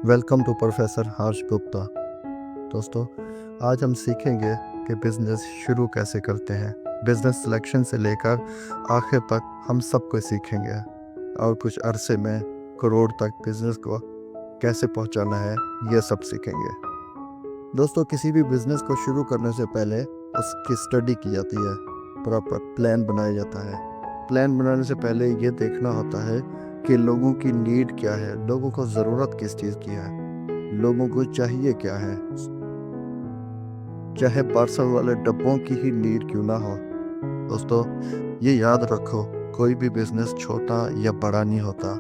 Welcome to professor Harsh Gupta. دوستو، آج ہم سیکھیں گے کہ بزنس شروع کیسے کرتے ہیں۔ بزنس سلیکشن سے لے کر آخر تک ہم سب کو سیکھیں گے، اور کچھ عرصے میں کروڑ تک بزنس کو کیسے پہنچانا ہے یہ سب سیکھیں گے۔ دوستو، کسی بھی بزنس کو شروع کرنے سے پہلے اس کی اسٹڈی کی جاتی ہے، پراپر پلان بنایا جاتا ہے۔ پلان بنانے سے پہلے یہ دیکھنا ہوتا ہے کہ لوگوں کی نیڈ کیا ہے، لوگوں کو ضرورت کس چیز کی ہے، لوگوں کو چاہیے کیا ہے، چاہے پارسل والے ڈبوں کی ہی نیڈ کیوں نہ ہو۔ دوستو، یہ یاد رکھو، کوئی بھی بزنس چھوٹا یا بڑا نہیں ہوتا۔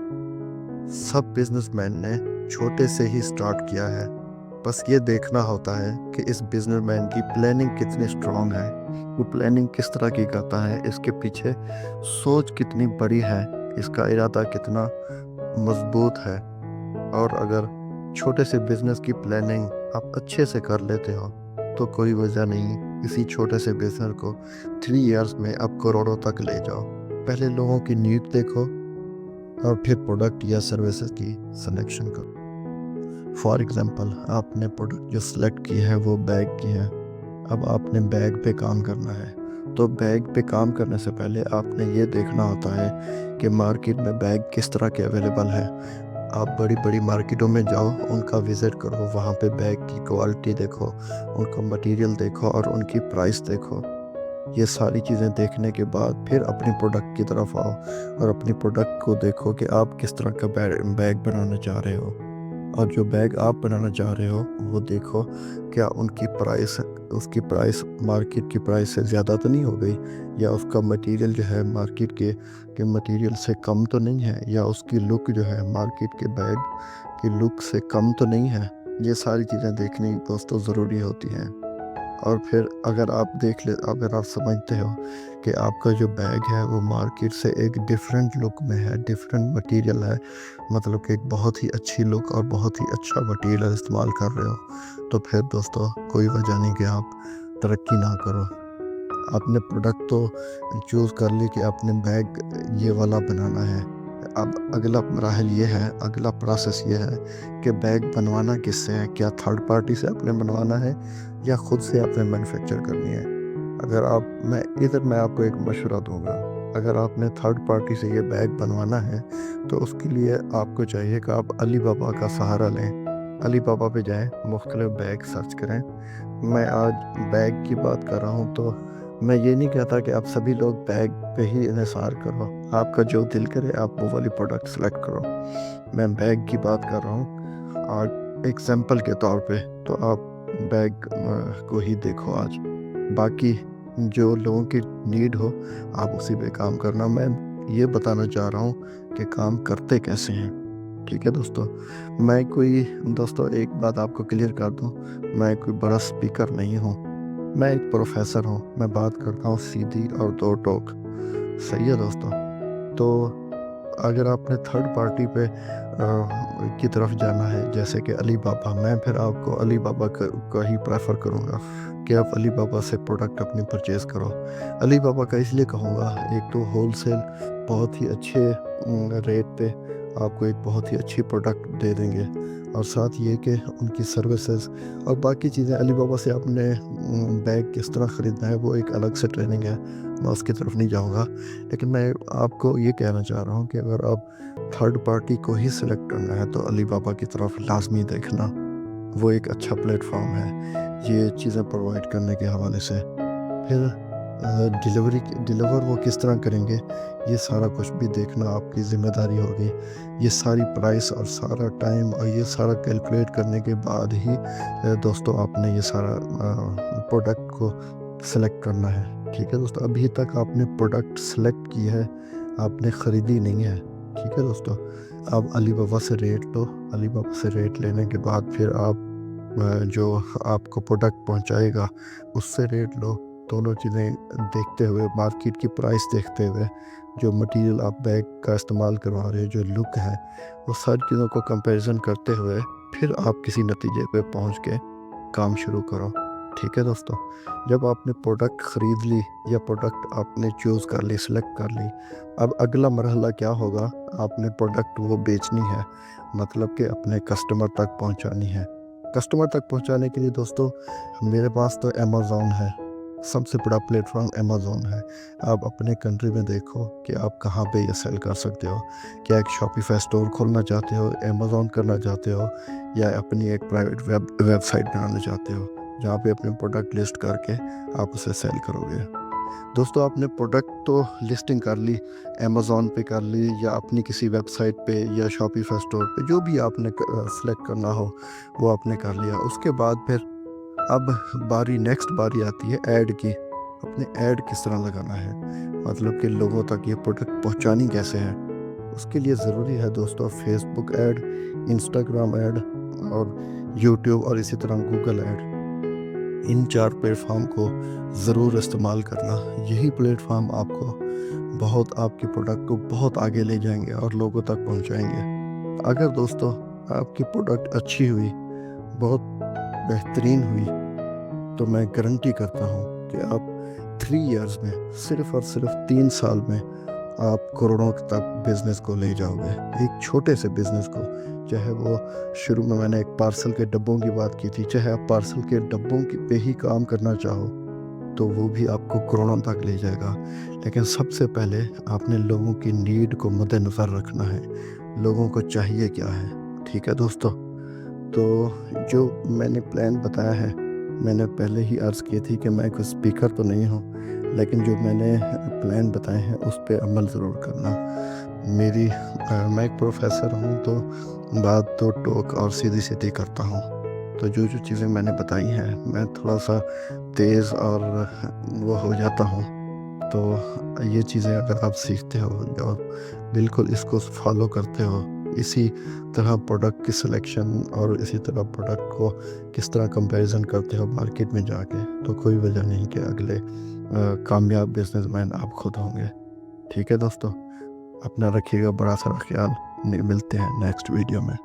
سب بزنس مین نے چھوٹے سے ہی سٹارٹ کیا ہے، بس یہ دیکھنا ہوتا ہے کہ اس بزنس مین کی پلاننگ کتنی سٹرونگ ہے، وہ پلاننگ کس طرح کی کرتا ہے، اس کے پیچھے سوچ کتنی بڑی ہے، اس کا ارادہ کتنا مضبوط ہے۔ اور اگر چھوٹے سے بزنس کی پلاننگ آپ اچھے سے کر لیتے ہو تو کوئی وجہ نہیں اسی چھوٹے سے بزنس کو 3 ایئرز میں آپ کروڑوں تک لے جاؤ۔ پہلے لوگوں کی نیڈ دیکھو اور پھر پروڈکٹ یا سروسز کی سلیکشن کرو۔ فار ایگزامپل، آپ نے پروڈکٹ جو سلیکٹ کی ہے وہ بیگ کی ہے۔ اب آپ نے بیگ پہ کام کرنا ہے، تو بیگ پہ کام کرنے سے پہلے آپ نے یہ دیکھنا ہوتا ہے کہ مارکیٹ میں بیگ کس طرح کے اویلیبل ہے۔ آپ بڑی بڑی مارکیٹوں میں جاؤ، ان کا وزٹ کرو، وہاں پہ بیگ کی کوالٹی دیکھو، ان کا مٹیریل دیکھو اور ان کی پرائس دیکھو۔ یہ ساری چیزیں دیکھنے کے بعد پھر اپنی پروڈکٹ کی طرف آؤ اور اپنی پروڈکٹ کو دیکھو کہ آپ کس طرح کا بیگ بنانا چاہ رہے ہو، اور جو بیگ آپ بنانا چاہ رہے ہو وہ دیکھو کیا اس کی پرائس مارکیٹ کی پرائس سے زیادہ تو نہیں ہو گئی، یا اس کا مٹیریل جو ہے مارکیٹ کے مٹیریل سے کم تو نہیں ہے، یا اس کی لک جو ہے مارکیٹ کے بیگ کی لک سے کم تو نہیں ہے۔ یہ ساری چیزیں دیکھنی دوستوں ضروری ہوتی ہیں۔ اور پھر اگر آپ سمجھتے ہو کہ آپ کا جو بیگ ہے وہ مارکیٹ سے ایک ڈیفرنٹ لک میں ہے، ڈیفرنٹ مٹیریل ہے، مطلب کہ ایک بہت ہی اچھی لک اور بہت ہی اچھا مٹیریل استعمال کر رہے ہو، تو پھر دوستو کوئی وجہ نہیں کہ آپ ترقی نہ کرو۔ آپ نے پروڈکٹ تو چوز کر لی کہ آپ نے بیگ یہ والا بنانا ہے۔ اب اگلا مراحل یہ ہے، اگلا پروسیس یہ ہے کہ بیگ بنوانا کس سے ہے، کیا تھرڈ پارٹی سے آپ نے بنوانا ہے یا خود سے آپ نے مینوفیکچر کرنی ہے۔ میں آپ کو ایک مشورہ دوں گا، اگر آپ نے تھرڈ پارٹی سے یہ بیگ بنوانا ہے تو اس کے لیے آپ کو چاہیے کہ آپ علی بابا کا سہارا لیں۔ علی بابا پہ جائیں، مختلف بیگ سرچ کریں۔ میں آج بیگ کی بات کر رہا ہوں تو میں یہ نہیں کہتا کہ آپ سبھی لوگ بیگ پہ ہی انحصار کرو، آپ کا جو دل کرے آپ وہ والی پروڈکٹ سلیکٹ کرو۔ میں بیگ کی بات کر رہا ہوں اور ایگزامپل کے طور پہ، تو آپ بیگ کو ہی دیکھو آج، باقی جو لوگوں کی نیڈ ہو آپ اسی پہ کام کرنا۔ میں یہ بتانا چاہ رہا ہوں کہ کام کرتے کیسے ہیں، ٹھیک ہے دوستو۔ دوستو ایک بات آپ کو کلیئر کر دوں، میں کوئی بڑا اسپیکر نہیں ہوں، میں ایک پروفیسر ہوں، میں بات کرتا ہوں سیدھی اور دو ٹوک، صحیح ہے دوستو۔ تو اگر آپ نے تھرڈ پارٹی پہ کی طرف جانا ہے جیسے کہ علی بابا، میں پھر آپ کو علی بابا کا ہی پریفر کروں گا کہ آپ علی بابا سے پروڈکٹ اپنی پرچیز کرو۔ علی بابا کا اس لیے کہوں گا، ایک تو ہول سیل بہت ہی اچھے ریٹ پہ آپ کو ایک بہت ہی اچھی پروڈکٹ دے دیں گے، اور ساتھ یہ کہ ان کی سروسز اور باقی چیزیں، علی بابا سے آپ نے بیگ کس طرح خریدنا ہے وہ ایک الگ سے ٹریننگ ہے، میں اس کی طرف نہیں جاؤں گا۔ لیکن میں آپ کو یہ کہنا چاہ رہا ہوں کہ اگر آپ تھرڈ پارٹی کو ہی سلیکٹ کرنا ہے تو علی بابا کی طرف لازمی دیکھنا، وہ ایک اچھا پلیٹ فارم ہے یہ چیزیں پرووائڈ کرنے کے حوالے سے۔ پھر ڈیلیور وہ کس طرح کریں گے، یہ سارا کچھ بھی دیکھنا آپ کی ذمہ داری ہوگی۔ یہ ساری پرائس اور سارا ٹائم اور یہ سارا کیلکولیٹ کرنے کے بعد ہی دوستو آپ نے یہ سارا پروڈکٹ کو سلیکٹ کرنا ہے، ٹھیک ہے دوستو۔ ابھی تک آپ نے پروڈکٹ سلیکٹ کی ہے، آپ نے خریدی نہیں ہے، ٹھیک ہے دوستو۔ اب علی بابا سے ریٹ لو، علی بابا سے ریٹ لینے کے بعد پھر آپ جو آپ کو پروڈکٹ پہنچائے گا اس سے ریٹ لو۔ دونوں چیزیں دیکھتے ہوئے، مارکیٹ کی پرائس دیکھتے ہوئے، جو مٹیریل آپ بیگ کا استعمال کروا رہے ہیں، جو لک ہے، وہ ساری چیزوں کو کمپیریزن کرتے ہوئے پھر آپ کسی نتیجے پہ پہنچ کے کام شروع کرو، ٹھیک ہے دوستو، جب آپ نے پروڈکٹ خرید لی یا پروڈکٹ آپ نے چوز کر لی، سلیکٹ کر لی، اب اگلا مرحلہ کیا ہوگا؟ آپ نے پروڈکٹ وہ بیچنی ہے، مطلب کہ اپنے کسٹمر تک پہنچانی ہے۔ کسٹمر تک پہنچانے کے لیے دوستو میرے پاس تو امیزون ہے، سب سے بڑا پلیٹ فارم امیزون ہے۔ آپ اپنے کنٹری میں دیکھو کہ آپ کہاں پہ یہ سیل کر سکتے ہو۔ کیا ایک شاپیفائی اسٹور کھولنا چاہتے ہو، امیزون کرنا چاہتے ہو، یا اپنی ایک پرائیویٹ ویب سائٹ بنانا چاہتے ہو جہاں پہ اپنے پروڈکٹ لسٹ کر کے آپ اسے سیل کرو گے؟ دوستو آپ نے پروڈکٹ تو لسٹنگ کر لی، امیزون پہ کر لی یا اپنی کسی ویب سائٹ پہ یا شاپیفائی اسٹور پہ، جو بھی آپ نے سلیکٹ کرنا ہو وہ آپ نے کر لیا۔ اس کے بعد پھر اب نیکسٹ باری آتی ہے ایڈ کی۔ اپنے ایڈ کس طرح لگانا ہے، مطلب کہ لوگوں تک یہ پروڈکٹ پہنچانی کیسے ہے۔ اس کے لیے ضروری ہے دوستو فیس بک ایڈ، انسٹاگرام ایڈ اور یوٹیوب اور اسی طرح گوگل ایڈ۔ ان 4 پلیٹ فارم کو ضرور استعمال کرنا۔ یہی پلیٹ فارم آپ کے پروڈکٹ کو بہت آگے لے جائیں گے اور لوگوں تک پہنچائیں گے۔ اگر دوستو آپ کی پروڈکٹ اچھی ہوئی، بہت بہترین ہوئی، تو میں گارنٹی کرتا ہوں کہ آپ 3 ایئرز میں، صرف اور صرف 3 سال میں آپ کروڑوں تک بزنس کو لے جاؤ گے۔ ایک چھوٹے سے بزنس کو، چاہے وہ شروع میں نے ایک پارسل کے ڈبوں کی بات کی تھی، چاہے آپ پارسل کے ڈبوں پہ ہی کام کرنا چاہو تو وہ بھی آپ کو کروڑوں تک لے جائے گا۔ لیکن سب سے پہلے آپ نے لوگوں کی نیڈ کو مد نظر رکھنا ہے، لوگوں کو چاہیے کیا ہے۔ ٹھیک ہے دوستو، تو جو میں نے پلان بتایا ہے، میں نے پہلے ہی عرض کی تھی کہ میں کوئی اسپیکر تو نہیں ہوں، لیکن جو میں نے پلان بتائے ہیں اس پہ عمل ضرور کرنا۔ میں ایک پروفیسر ہوں تو بات تو ٹوک اور سیدھی کرتا ہوں، تو جو چیزیں میں نے بتائی ہیں میں تھوڑا سا تیز اور وہ ہو جاتا ہوں، تو یہ چیزیں اگر آپ سیکھتے ہو اور بالکل اس کو فالو کرتے ہو، اسی طرح پروڈکٹ کی سلیکشن اور اسی طرح پروڈکٹ کو کس طرح کمپیریزن کرتے ہو مارکیٹ میں جا کے، تو کوئی وجہ نہیں کہ اگلے کامیاب بزنس مین آپ خود ہوں گے۔ ٹھیک ہے دوستو، اپنا رکھیے گا بڑا سارا خیال، ملتے ہیں نیکسٹ ویڈیو میں۔